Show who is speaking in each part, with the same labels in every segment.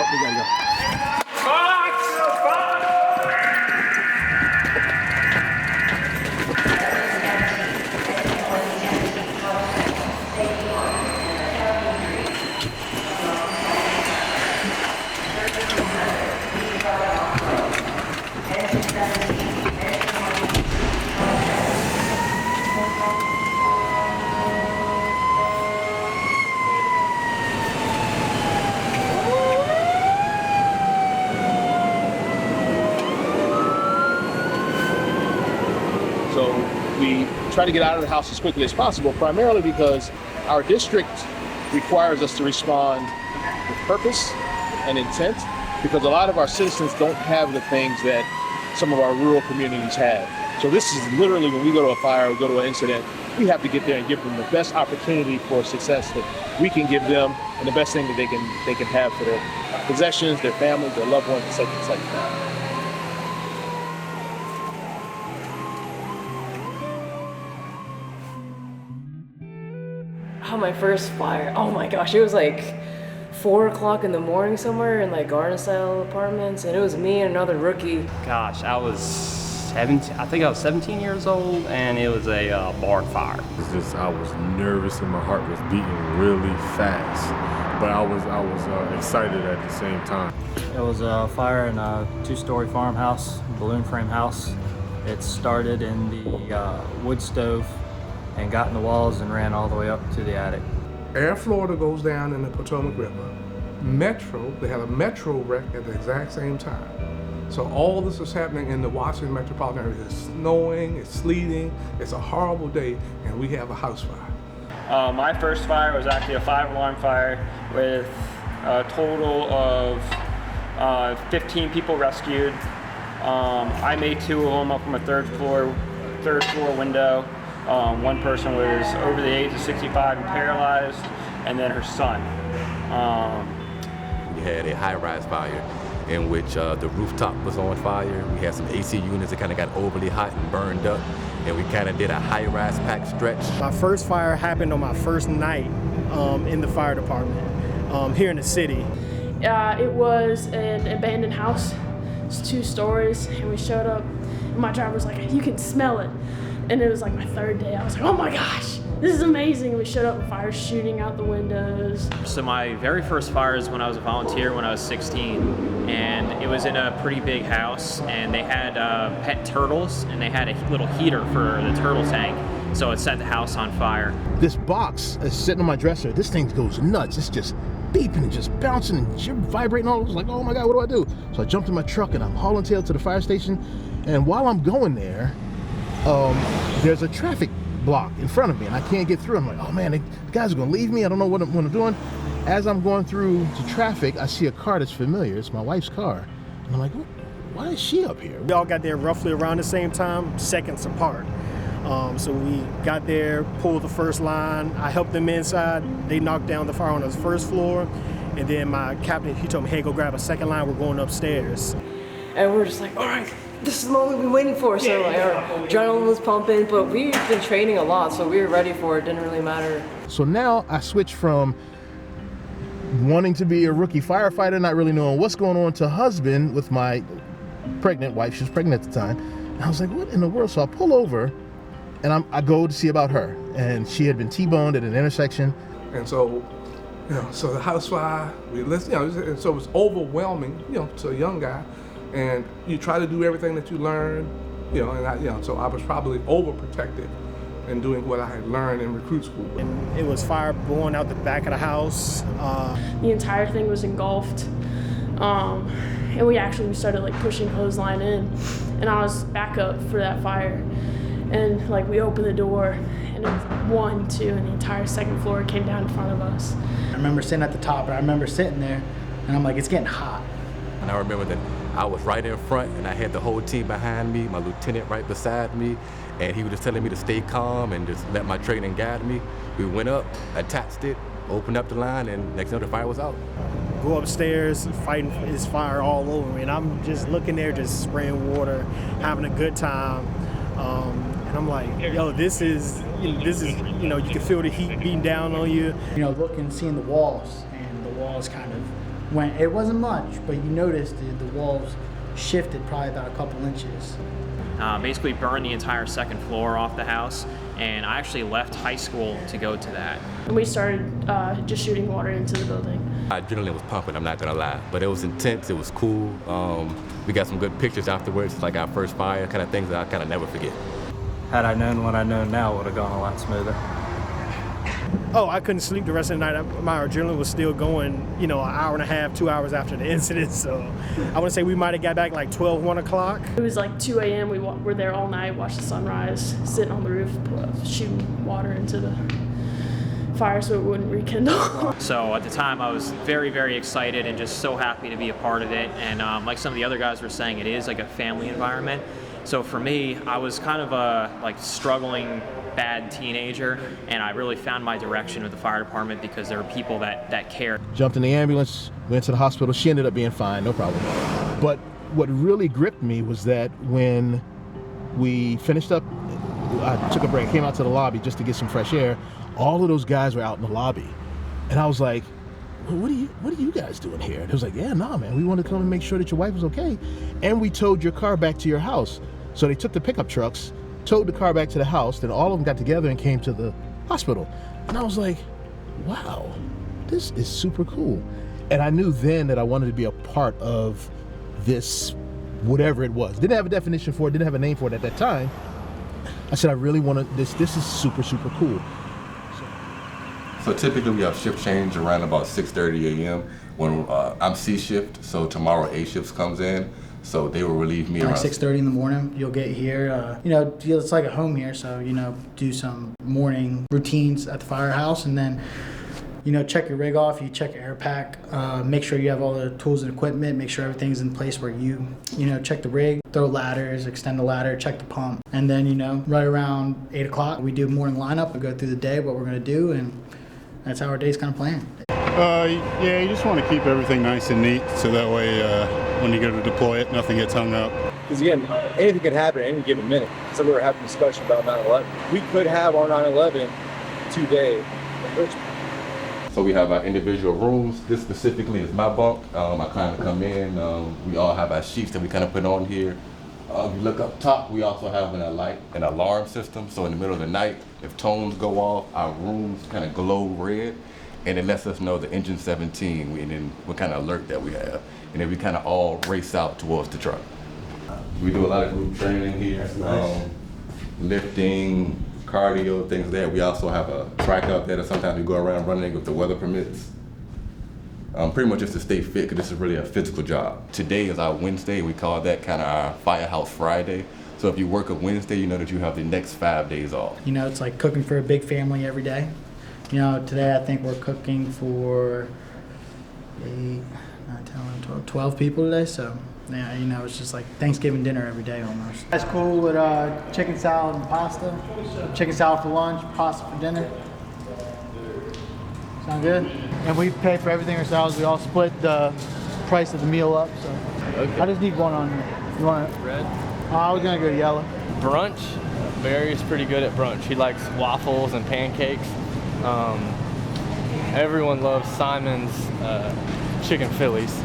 Speaker 1: Oh, we gotta go. So we try to get out of the house as quickly as possible, primarily because our district requires us to respond with purpose and intent, because a lot of our citizens don't have the things that some of our rural communities have. So this is literally when we go to a fire, we go to an incident, we have to get there and give them the best opportunity for success that we can give them, and the best thing that they can have for their possessions, their families, their loved ones, and such like that.
Speaker 2: Oh, my first fire. Oh my gosh, it was like 4 o'clock in the morning somewhere in like garden style apartments, and it was me and another rookie.
Speaker 3: Gosh, I was 17, I think I was 17 years old, and it was a barn fire.
Speaker 4: It's just, I was nervous and my heart was beating really fast, but I was excited at the same time.
Speaker 5: It was a fire in a 2-story farmhouse, balloon frame house. It started in the wood stove and got in the walls and ran all the way up to the attic.
Speaker 6: Air Florida goes down in the Potomac River. Metro, they had a Metro wreck at the exact same time. So all this is happening in the Washington metropolitan area. It's snowing, it's sleeting, it's a horrible day, and we have a house fire.
Speaker 7: My first fire was actually a 5-alarm fire with a total of 15 people rescued. I made 2 of them up from a third floor window. One person was over the age of 65 and paralyzed, and then her son.
Speaker 8: We had a high-rise fire in which the rooftop was on fire. We had some AC units that kind of got overly hot and burned up, and we kind of did a high-rise pack stretch.
Speaker 9: My first fire happened on my first night in the fire department here in the city.
Speaker 10: It was an abandoned house. It's 2 stories, and we showed up, and my driver was like, "You can smell it." And it was like my 3rd day. I was like, "Oh my gosh, this is amazing." And we showed up with fire shooting out the windows.
Speaker 3: So my very first fire is when I was a volunteer when I was 16, and it was in a pretty big house, and they had pet turtles, and they had a little heater for the turtle tank, so it set the house on fire.
Speaker 1: This box is sitting on my dresser. This thing goes nuts. It's just beeping and just bouncing and vibrating all. I was like, oh my God, what do I do? So I jumped in my truck and I'm hauling tail to the fire station. And while I'm going there, there's a traffic block in front of me and I can't get through. I'm like, oh man, the guys are gonna leave me. I don't know what I'm doing. As I'm going through to traffic, I see a car that's familiar. It's my wife's car. And I'm like, why is she up here?
Speaker 9: We all got there roughly around the same time, seconds apart. So we got there, pulled the first line. I helped them inside. They knocked down the fire on the first floor. And then my captain, he told me, hey, go grab a second line. We're going upstairs.
Speaker 2: And we're just like, all right, this is the moment we've been waiting for. So like, our adrenaline was pumping, but we've been training a lot, so we were ready for it. Didn't really matter.
Speaker 1: So now I switched from wanting to be a rookie firefighter, not really knowing what's going on, to husband with my pregnant wife. She was pregnant at the time. And I was like, what in the world? So I pull over and I go to see about her. And she had been T-boned at an intersection.
Speaker 6: And so, so the house fire, and so it was overwhelming, to a young guy. And you try to do everything that you learn, so I was probably overprotective in doing what I had learned in recruit school.
Speaker 9: And it was fire blowing out the back of the house.
Speaker 10: The entire thing was engulfed. And we started like pushing hose line in, and I was back up for that fire. And like we opened the door, and it was 1, 2, and the entire second floor came down in front of us.
Speaker 11: I remember sitting at the top, and I remember sitting there, and I'm like, it's getting hot.
Speaker 8: And I remember that I was right in front, and I had the whole team behind me, my lieutenant right beside me, and he was just telling me to stay calm and just let my training guide me. We went up, attached it, opened up the line, and next thing the fire was out.
Speaker 9: Go upstairs, fighting his fire all over me, and I'm just looking there, just spraying water, having a good time. And I'm like, this is, you can feel the heat beating down on you.
Speaker 11: Looking, seeing the walls, and the walls kind of when it wasn't much, but you noticed the walls shifted probably about a couple inches.
Speaker 3: Basically burned the entire second floor off the house, and I actually left high school to go to that.
Speaker 10: And we started just shooting water into the building.
Speaker 8: Adrenaline was pumping, I'm not gonna lie, but it was intense, it was cool. We got some good pictures afterwards, like our first fire, kind of things that I kind of never forget.
Speaker 5: Had I known what I know now, it would have gone a lot smoother.
Speaker 9: Oh, I couldn't sleep the rest of the night. My adrenaline was still going, you know, an hour and a half, 2 hours after the incident. So I want to say we might have got back like 12, 1 o'clock.
Speaker 10: It was like 2 a.m. We were there all night, watched the sunrise, sitting on the roof, shooting water into the fire so it wouldn't rekindle.
Speaker 3: So at the time I was very, very excited and just so happy to be a part of it. And like some of the other guys were saying, it is like a family environment. So for me, I was kind of a like struggling bad teenager, and I really found my direction with the fire department because there were people that cared.
Speaker 1: Jumped in the ambulance, went to the hospital. She ended up being fine, no problem. But what really gripped me was that when we finished up, I took a break, came out to the lobby just to get some fresh air. All of those guys were out in the lobby. And I was like, well, what are you guys doing here? And it was like, yeah, nah, man, we want to come and make sure that your wife was okay. And we towed your car back to your house. So they took the pickup trucks, towed the car back to the house, then all of them got together and came to the hospital. And I was like, wow, this is super cool. And I knew then that I wanted to be a part of this, whatever it was. Didn't have a definition for it, didn't have a name for it at that time. I said, I really want to, this is super, super cool.
Speaker 8: So typically we have shift change around about 6:30 a.m. when I'm C shift, so tomorrow A shift comes in. So they will relieve me around
Speaker 11: 6:30 in the morning. You'll get here. You know, it's like a home here, so you know, do some morning routines at the firehouse, and then you know, check your rig off. You check your air pack. Make sure you have all the tools and equipment. Make sure everything's in place where you know, check the rig, throw ladders, extend the ladder, check the pump, and then you know, right around 8 o'clock, we do morning lineup. We go through the day, what we're gonna do, and that's how our day's kind of planned.
Speaker 12: Yeah, you just want to keep everything nice and neat, so that way when you go to deploy it, nothing gets hung up.
Speaker 13: Because again, anything could happen at any given minute. So we were having a discussion about 9/11. We could have our 9/11 today in Richmond.
Speaker 8: So we have our individual rooms. This specifically is my bunk. I kind of come in. We all have our sheets that we kind of put on here. If you look up top, we also have an alarm system. So in the middle of the night, if tones go off, our rooms kind of glow red, and it lets us know the engine 17, and then what kind of alert that we have. And then we kind of all race out towards the truck. We do a lot of group training here, lifting, cardio, things there. We also have a track out there that sometimes we go around running if the weather permits. Pretty much just to stay fit, because this is really a physical job. Today is our Wednesday. We call that kind of our Firehouse Friday. So if you work a Wednesday, you know that you have the next 5 days off.
Speaker 11: You know, it's like cooking for a big family every day. You know, today I think we're cooking for 8, 9, 10, 12 people today. So, yeah, you know, it's just like Thanksgiving dinner every day almost. That's cool with chicken salad and pasta. Chicken salad for lunch, pasta for dinner. Sound good? And we pay for everything ourselves. We all split the price of the meal up. So okay. I just need one on here. You want it?
Speaker 14: Red?
Speaker 11: I was gonna go yellow.
Speaker 14: Brunch. Barry's pretty good at brunch. He likes waffles and pancakes. Everyone loves Simon's chicken Phillies.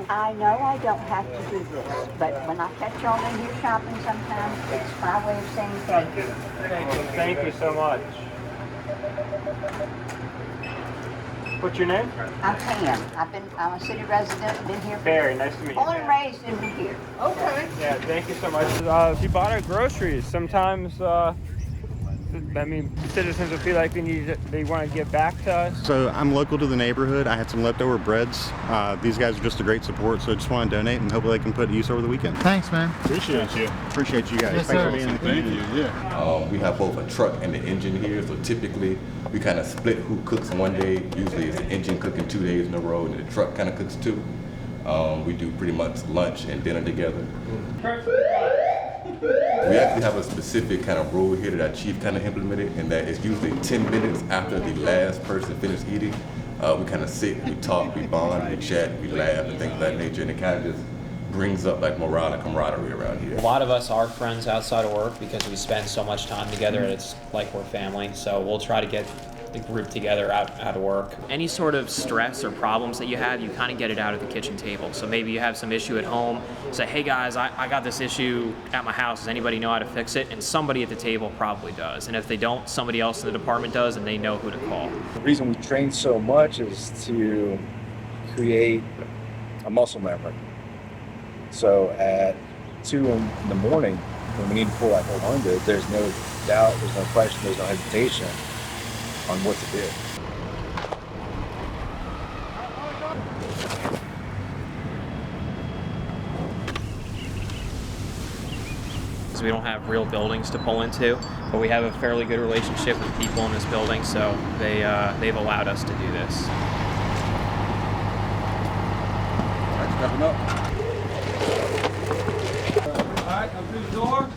Speaker 15: I know I don't have to do this, but when I catch y'all in here shopping sometimes, it's my way of saying thank you.
Speaker 7: Thank you so much. What's your name?
Speaker 15: I'm Pam. I'm a city resident, been here.
Speaker 7: Barry, nice to meet you.
Speaker 15: Born and raised in here. Okay.
Speaker 7: Yeah, thank you so much. If you bought our groceries, sometimes citizens will feel like they want to give back to us.
Speaker 12: So I'm local to the neighborhood. I had some leftover breads. These guys are just a great support, so I just want to donate and hopefully they can put to use over the weekend.
Speaker 11: Thanks, man.
Speaker 12: Appreciate you. Appreciate you guys.
Speaker 11: Yes,
Speaker 12: Thanks
Speaker 11: sir.
Speaker 12: for being in the community.
Speaker 8: Thank you. Yeah. We have both a truck and the engine here, so typically we kind of split who cooks one day. Usually it's the engine cooking 2 days in a row, and the truck kind of cooks 2. We do pretty much lunch and dinner together. We actually have a specific kind of rule here that our chief kind of implemented, and that it's usually 10 minutes after the last person finished eating. We kind of sit, we talk, we bond, we chat, we laugh, and things of that nature, and it kind of just brings up like morale and camaraderie around here.
Speaker 3: A lot of us are friends outside of work because we spend so much time together. It's like we're family. So we'll try to get the group together out of work. Any sort of stress or problems that you have, you kind of get it out at the kitchen table. So maybe you have some issue at home, say, hey guys, I got this issue at my house. Does anybody know how to fix it? And somebody at the table probably does. And if they don't, somebody else in the department does, and they know who to call.
Speaker 13: The reason we train so much is to create a muscle memory. So at 2 in the morning, when we need to pull that 400, there's no doubt, there's no question, there's no hesitation on what to do.
Speaker 3: So we don't have real buildings to pull into, but we have a fairly good relationship with people in this building, so they've allowed us to do this.
Speaker 13: Coming up.
Speaker 16: All right, come through the door.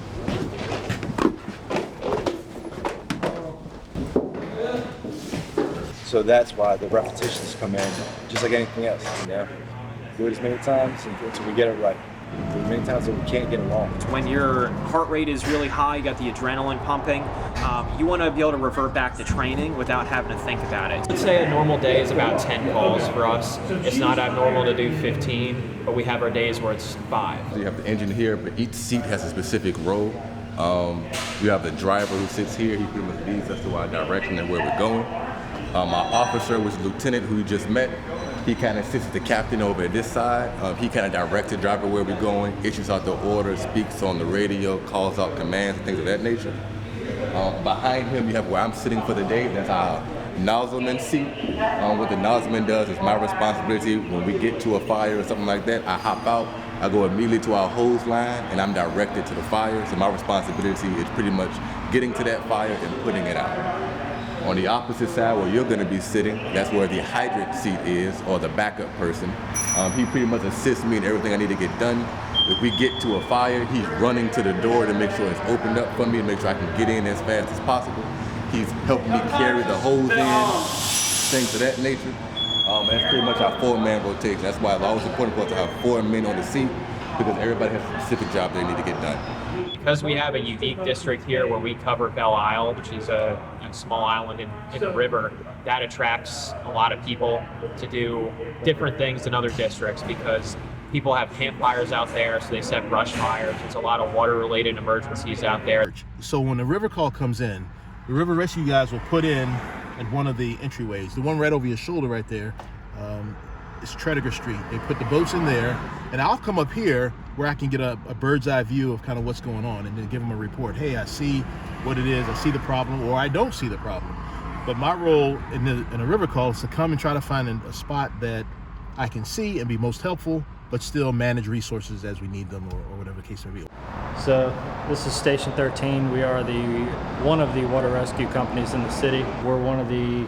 Speaker 13: So that's why the repetitions come in, just like anything else, you know? Do it as many times until we get it right. Do as many times that we can't get it wrong.
Speaker 3: When your heart rate is really high, you got the adrenaline pumping, you want to be able to revert back to training without having to think about it. Let's say a normal day is about 10 calls for us. It's not abnormal to do 15, but we have our days where it's 5.
Speaker 8: So you have the engine here, but each seat has a specific role. You have the driver who sits here. He pretty much leads us to our direction and where we're going. My officer, which is lieutenant, who you just met, he kind of sits the captain over at this side. He kind of directs the driver where we're going, issues out the orders, speaks on the radio, calls out commands, and things of that nature. Behind him, you have where I'm sitting for the day. That's our nozzleman seat. What the nozzleman does is my responsibility. When we get to a fire or something like that, I hop out, I go immediately to our hose line, and I'm directed to the fire. So my responsibility is pretty much getting to that fire and putting it out. On the opposite side where you're going to be sitting, that's where the hydrant seat is, or the backup person. He pretty much assists me in everything I need to get done. If we get to a fire, he's running to the door to make sure it's opened up for me, to make sure I can get in as fast as possible. He's helping me carry the hose in, things of that nature. That's pretty much our 4-man rotation. That's why it's always important for us to have 4 men on the seat, because everybody has a specific job they need to get done.
Speaker 3: Because we have a unique district here where we cover Belle Isle, which is a small island in the river, that attracts a lot of people to do different things than other districts, because people have campfires out there, so they set brush fires. There's a lot of water-related emergencies out there.
Speaker 17: So when the river call comes in, the river rescue guys will put in at one of the entryways. The one right over your shoulder right there is Tredegar Street. They put the boats in there, and I'll come up here where I can get a bird's eye view of kind of what's going on, and then give them a report. Hey, I see what it is, I see the problem, or I don't see the problem. But my role in a river call is to come and try to find a spot that I can see and be most helpful, but still manage resources as we need them, or whatever the case may be.
Speaker 5: So this is Station 13. We are one of the water rescue companies in the city. We're one of the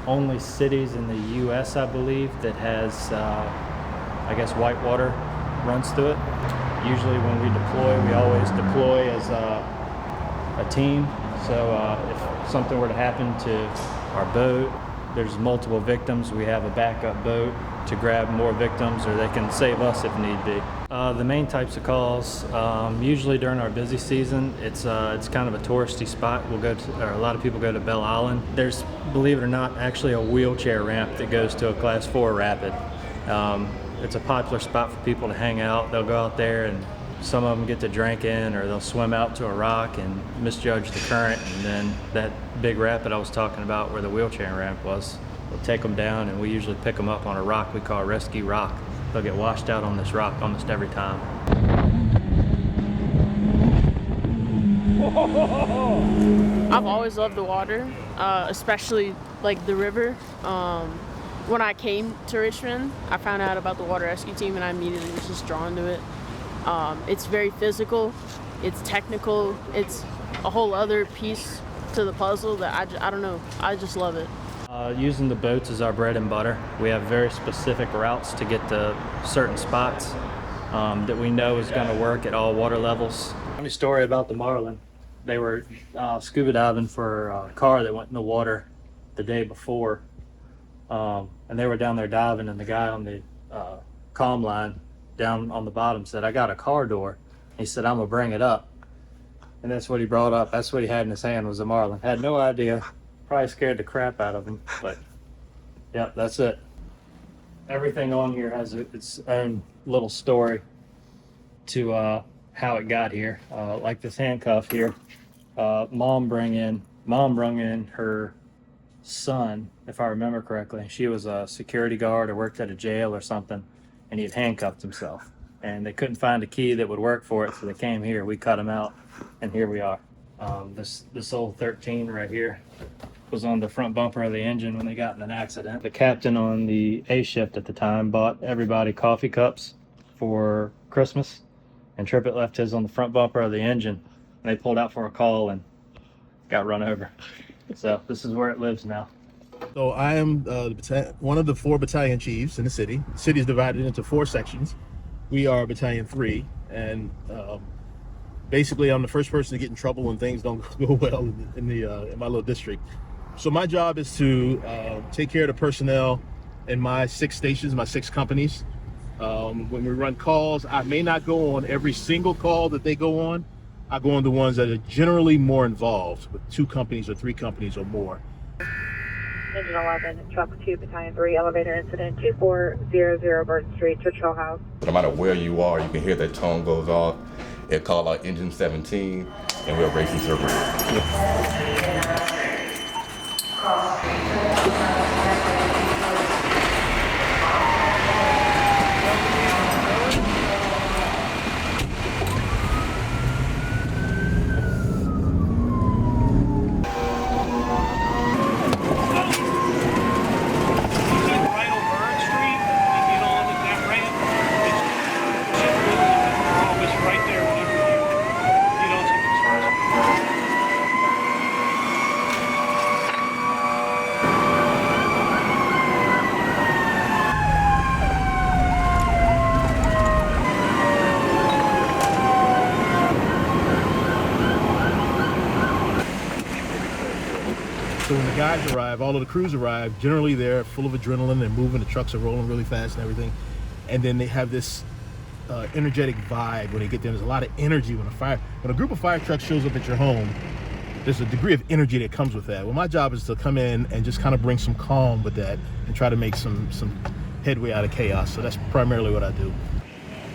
Speaker 5: only cities in the U.S., I believe, that has, I guess, white water runs through it. Usually when we deploy, we always deploy as a team. So if something were to happen to our boat, there's multiple victims, we have a backup boat to grab more victims, or they can save us if need be. The main types of calls, usually during our busy season, it's kind of a touristy spot. A lot of people go to Belle Island. There's, believe it or not, actually a wheelchair ramp that goes to a Class 4 rapid. It's a popular spot for people to hang out. They'll go out there, and some of them get to drink in, or they'll swim out to a rock and misjudge the current, and then that big rapid I was talking about where the wheelchair ramp was, we'll take them down, and we usually pick them up on a rock we call Rescue Rock. They'll get washed out on this rock almost every time.
Speaker 10: I've always loved the water, especially like the river. When I came to Richmond, I found out about the water rescue team, and I immediately was just drawn to it. It's very physical, it's technical, it's a whole other piece to the puzzle that I don't know, I just love it.
Speaker 5: Using the boats is our bread and butter. We have very specific routes to get to certain spots that we know is going to work at all water levels. Funny story about the Marlin. They were scuba diving for a car that went in the water the day before, and they were down there diving, and the guy on the comm line down on the bottom said, "I got a car door." He said, "I'm gonna bring it up." And that's what he brought up. That's what he had in his hand, was a marlin. Had no idea. Probably scared the crap out of him, but yep, that's it. Everything on here has its own little story to how it got here. Like this handcuff here, mom brung in her son, if I remember correctly. She was a security guard or worked at a jail or something, and he had handcuffed himself. And they couldn't find a key that would work for it, so they came here. We cut him out, and here we are. This old 13 right here was on the front bumper of the engine when they got in an accident. The captain on the A shift at the time bought everybody coffee cups for Christmas, and Trippett left his on the front bumper of the engine, and they pulled out for a call and got run over. So this is where it lives now.
Speaker 17: So I am one of the 4 battalion chiefs in the city. The city is divided into 4 sections. We are Battalion 3, and basically I'm the first person to get in trouble when things don't go well in my little district. So my job is to take care of the personnel in my 6 stations, my 6 companies. When we run calls, I may not go on every single call that they go on. I go on the ones that are generally more involved, with 2 companies or 3 companies or more.
Speaker 18: Engine 11, Truck 2, Battalion 3, elevator incident 2400 Burton Street, Churchill House.
Speaker 8: No matter where you are, you can hear that tone goes off. It called out engine 17, and we're racing circles.
Speaker 17: So when the guys arrive, all of the crews arrive, generally they're full of adrenaline, they're moving, the trucks are rolling really fast and everything. And then they have this energetic vibe when they get there. There's a lot of energy when a group of fire trucks shows up at your home. There's a degree of energy that comes with that. Well, my job is to come in and just kind of bring some calm with that and try to make some headway out of chaos. So that's primarily what I do.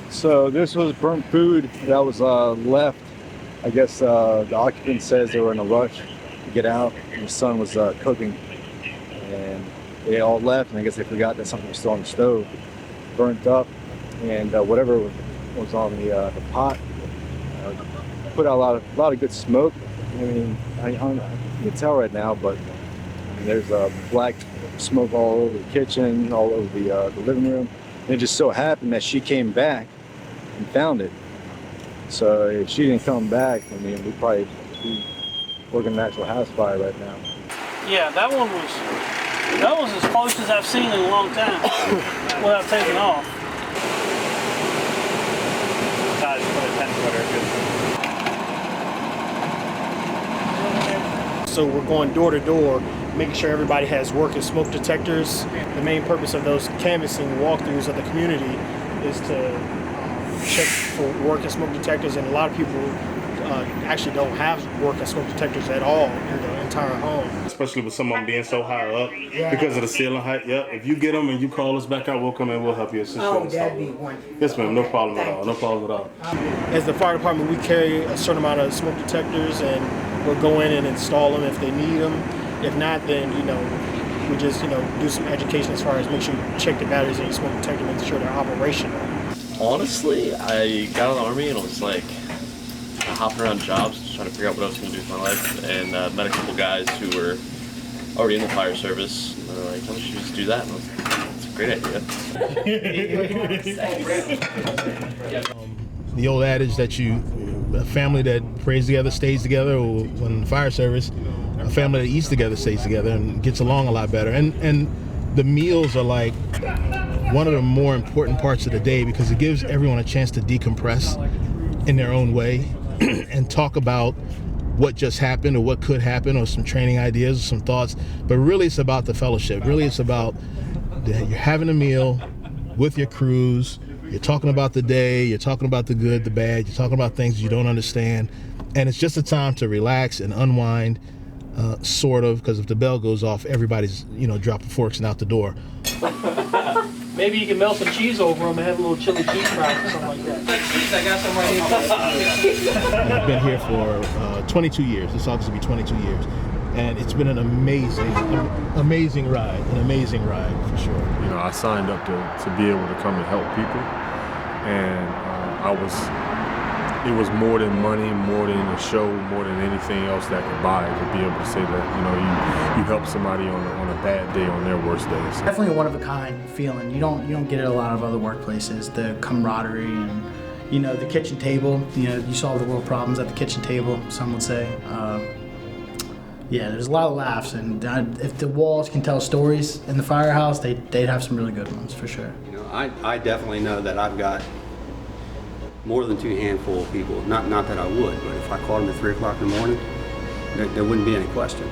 Speaker 13: So this was burnt food that was left. I guess the occupant says they were in a rush to get out, and the son was cooking, and they all left, and I guess they forgot that something was still on the stove, burnt up, and whatever was on the pot put out a lot of good smoke. I mean, I can tell right now, but there's black smoke all over the kitchen, all over the living room, and it just so happened that she came back and found it. So if she didn't come back, I mean, we'd probably be working a natural house fire right now.
Speaker 19: Yeah, that was as close as I've seen in a long time without taking off.
Speaker 5: I just put a 10-footer.
Speaker 9: So we're going door to door, making sure everybody has working smoke detectors. The main purpose of those canvassing walkthroughs of the community is to check for working smoke detectors, and a lot of people actually don't have working smoke detectors at all in the entire home.
Speaker 20: Especially with some of them being so high up because of the ceiling height. Yeah, if you get them and you call us back out, we'll come in, we'll help you assist you install them. Yes, ma'am, no problem at all, no problem at all.
Speaker 9: As the fire department, we carry a certain amount of smoke detectors, and we'll go in and install them if they need them. If not, then we just do some education as far as make sure you check the batteries in your smoke detector, make sure they're operational.
Speaker 21: Honestly, I got out of the Army and I was like hopping around jobs, just trying to figure out what I was going to do with my life, and met a couple guys who were already in the fire service, and they were like, "Why don't you just do that?" And I was like, "That's a great idea."
Speaker 17: The old adage that a family that prays together stays together, or when in the fire service, a family that eats together stays together and gets along a lot better. And the meals are like one of the more important parts of the day because it gives everyone a chance to decompress in their own way and talk about what just happened or what could happen or some training ideas or some thoughts. But really it's about the fellowship. Really it's about you're having a meal with your crews, You're talking about the day, you're talking about the good, the bad, you're talking about things you don't understand. And it's just a time to relax and unwind, sort of, because if the bell goes off, everybody's, dropping forks and out the door.
Speaker 19: Maybe you can melt some cheese over them and have a little chili cheese fries or something like that. Cheese, I got some right here.
Speaker 17: I've been here for 22 years. This August will be 22 years. And it's been an amazing ride, for sure.
Speaker 4: I signed up to be able to come and help people. And it was more than money, more than a show, more than anything else that could buy, to be able to say that, you help somebody on a bad day, on their worst days.
Speaker 11: Definitely a one-of-a-kind feeling. You don't get it at a lot of other workplaces. The camaraderie and, the kitchen table. You solve the world problems at the kitchen table, some would say. Yeah, there's a lot of laughs, and if the walls can tell stories in the firehouse, they'd have some really good ones, for sure.
Speaker 22: I definitely know that I've got more than 2 handful of people. Not that I would, but if I called them at 3 o'clock in the morning, there wouldn't be any question.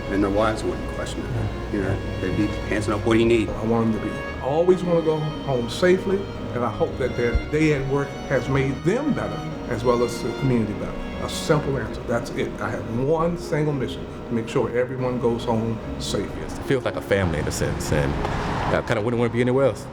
Speaker 22: And their wives wouldn't question it. They'd be answering up, what do you need?
Speaker 6: I want them to be, always want to go home safely, and I hope that their day at work has made them better, as well as the community better. A simple answer, that's it. I have one single mission, to make sure everyone goes home safe.
Speaker 8: It feels like a family in a sense, and I kind of wouldn't want to be anywhere else.